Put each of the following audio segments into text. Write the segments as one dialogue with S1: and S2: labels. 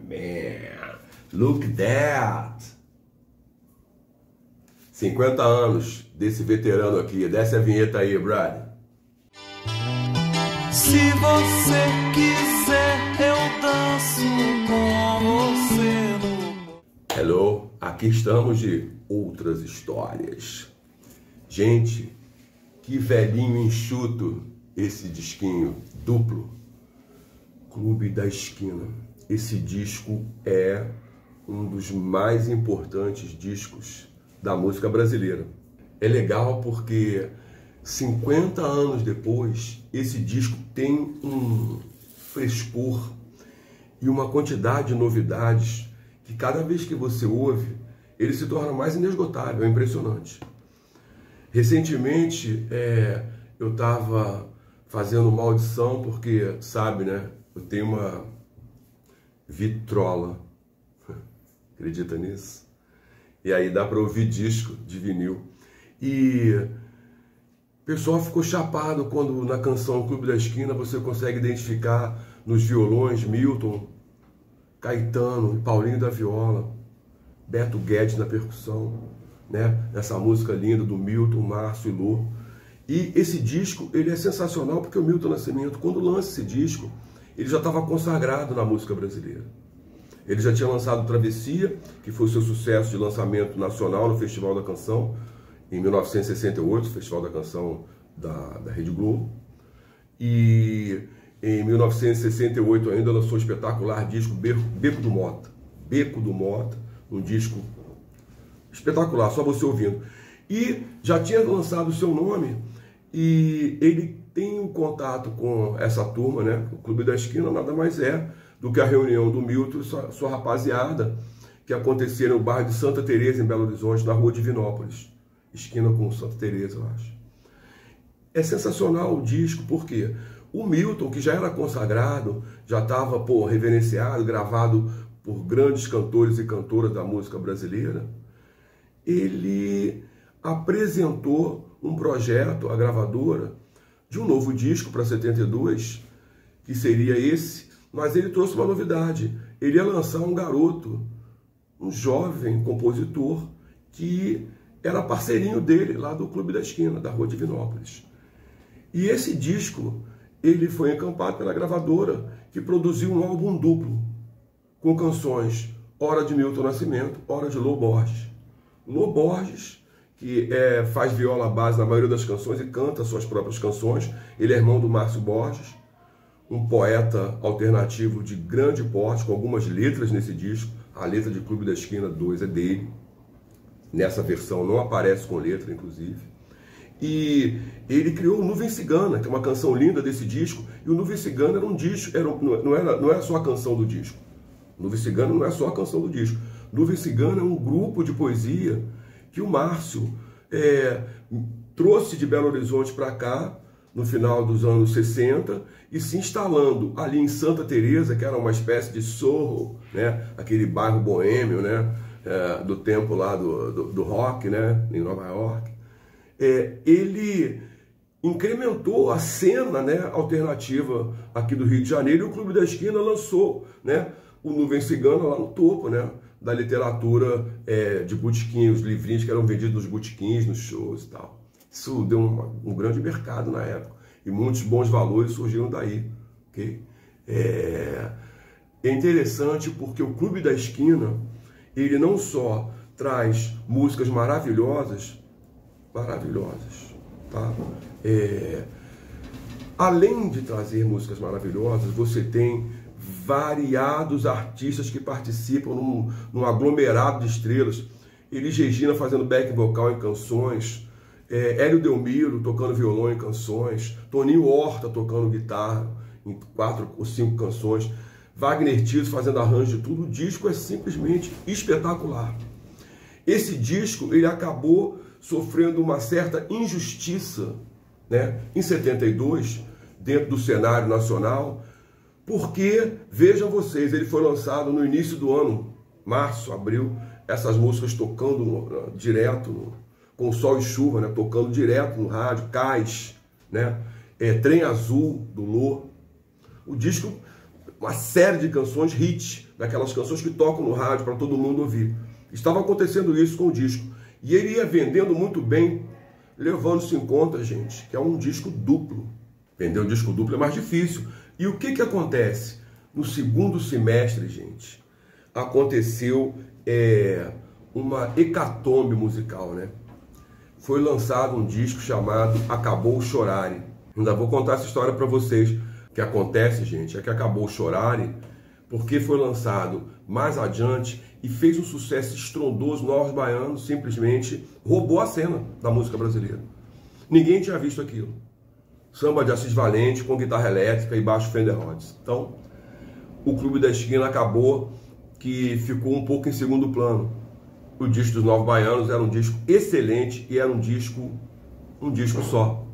S1: Man, look that! 50 anos desse veterano aqui. Desce a vinheta aí, brother.
S2: Se você quiser, eu danço com você.
S1: Hello, aqui estamos de outras histórias. Gente, que velhinho enxuto esse disquinho duplo. Clube da Esquina. Esse disco é um dos mais importantes discos da música brasileira. É legal porque 50 anos depois, esse disco tem um frescor e uma quantidade de novidades que cada vez que você ouve, ele se torna mais inesgotável, é impressionante. Recentemente, eu estava fazendo uma audição porque, sabe, né? Eu tenho uma vitrola, acredita nisso? E aí dá para ouvir disco de vinil. E o pessoal ficou chapado quando na canção Clube da Esquina você consegue identificar nos violões Milton, Caetano e Paulinho da viola, Beto Guedes na percussão, né? Essa música linda do Milton, Márcio e Lô. E esse disco, ele é sensacional porque o Milton Nascimento, quando lança esse disco, ele já estava consagrado na música brasileira. Ele já tinha lançado Travessia, que foi o seu sucesso de lançamento nacional no Festival da Canção, em 1968, Festival da Canção da Rede Globo. E em 1968 ainda lançou o espetacular disco Beco do Mota. Beco do Mota, um disco espetacular, só você ouvindo. E já tinha lançado o seu nome, e ele tem um contato com essa turma, né? O Clube da Esquina nada mais é do que a reunião do Milton e sua rapaziada, que aconteceram no bairro de Santa Teresa, em Belo Horizonte, na rua Divinópolis, esquina com Santa Teresa, eu acho. É sensacional o disco, porque o Milton, que já era consagrado, já estava reverenciado, gravado por grandes cantores e cantoras da música brasileira, ele apresentou um projeto, a gravadora, de um novo disco para 72, que seria esse, mas ele trouxe uma novidade. Ele ia lançar um garoto, um jovem compositor, que era parceirinho dele lá do Clube da Esquina, da Rua Divinópolis. E esse disco, ele foi encampado pela gravadora, que produziu um álbum duplo, com canções Hora de Milton Nascimento, Hora de Lô Borges. Lô Borges, que faz viola base na maioria das canções e canta suas próprias canções. Ele é irmão do Márcio Borges, um poeta alternativo de grande porte, com algumas letras nesse disco. A letra de Clube da Esquina 2 é dele. Nessa versão não aparece com letra, inclusive. E ele criou o Nuvem Cigana, que é uma canção linda desse disco. E o Nuvem Cigana era um disco, não é só a canção do disco. Nuvem Cigana não é só a canção do disco. Nuvem Cigana é um grupo de poesia que o Márcio trouxe de Belo Horizonte para cá, no final dos anos 60, e se instalando ali em Santa Teresa, que era uma espécie de Soho, né? Aquele bairro boêmio, né? Do tempo lá do rock, né? Em Nova York. Ele incrementou a cena, né, alternativa aqui do Rio de Janeiro, e o Clube da Esquina lançou, né, o Nuvem Cigana lá no topo, né, da literatura de botequim, os livrinhos que eram vendidos nos botequins, nos shows e tal. Isso deu um grande mercado na época, e muitos bons valores surgiram daí. Okay? É interessante porque o Clube da Esquina, ele não só traz músicas maravilhosas, tá? Além de trazer músicas maravilhosas, você tem variados artistas que participam num aglomerado de estrelas. Elis Regina fazendo back vocal em canções, Hélio Delmiro tocando violão em canções, Toninho Horta tocando guitarra em 4 ou 5 canções, Wagner Tiso fazendo arranjo de tudo. O disco é simplesmente espetacular. Esse disco, ele acabou sofrendo uma certa injustiça, né, em 72, dentro do cenário nacional, porque, vejam vocês, ele foi lançado no início do ano, março, abril, essas músicas tocando direto, com Sol e Chuva, né, tocando direto no rádio, Cais, né, Trem Azul, do Lô. O disco, uma série de canções, hit, daquelas canções que tocam no rádio para todo mundo ouvir. Estava acontecendo isso com o disco. E ele ia vendendo muito bem, levando-se em conta, gente, que é um disco duplo. Vender um disco duplo é mais difícil. E o que acontece? No segundo semestre, gente, aconteceu uma hecatombe musical, né? Foi lançado um disco chamado Acabou Chorare. Ainda vou contar essa história para vocês. O que acontece, gente, é que Acabou Chorare porque foi lançado mais adiante e fez um sucesso estrondoso. Novos Baianos simplesmente roubou a cena da música brasileira. Ninguém tinha visto aquilo. Samba de Assis Valente com guitarra elétrica e baixo Fender Rhodes. Então, o Clube da Esquina acabou que ficou um pouco em segundo plano. O disco dos Novos Baianos era um disco excelente e era um disco só.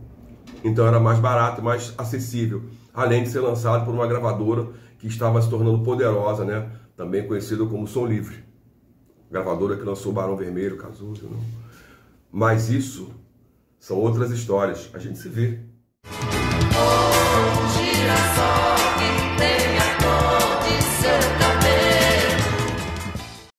S1: Então era mais barato e mais acessível, além de ser lançado por uma gravadora que estava se tornando poderosa, né? Também conhecida como Som Livre. Gravadora que lançou Barão Vermelho, Cazuza, não? Mas isso são outras histórias. A gente se vê.
S2: Oh, girassol.